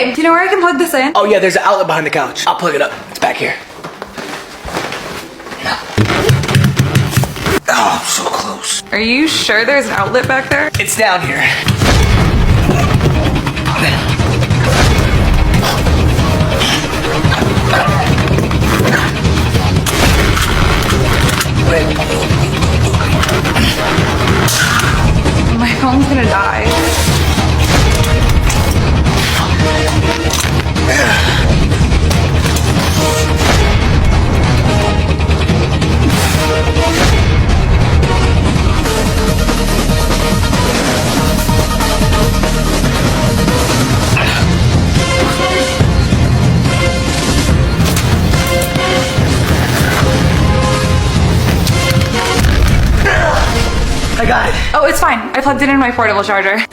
Okay, do you know where I can plug this in? Oh yeah, there's an outlet behind the couch. I'll plug it up. It's back here. Oh, I'm so close. Are you sure there's an outlet back there? It's down here. My phone's gonna die. I got it. Oh, it's fine. I plugged it in my portable charger.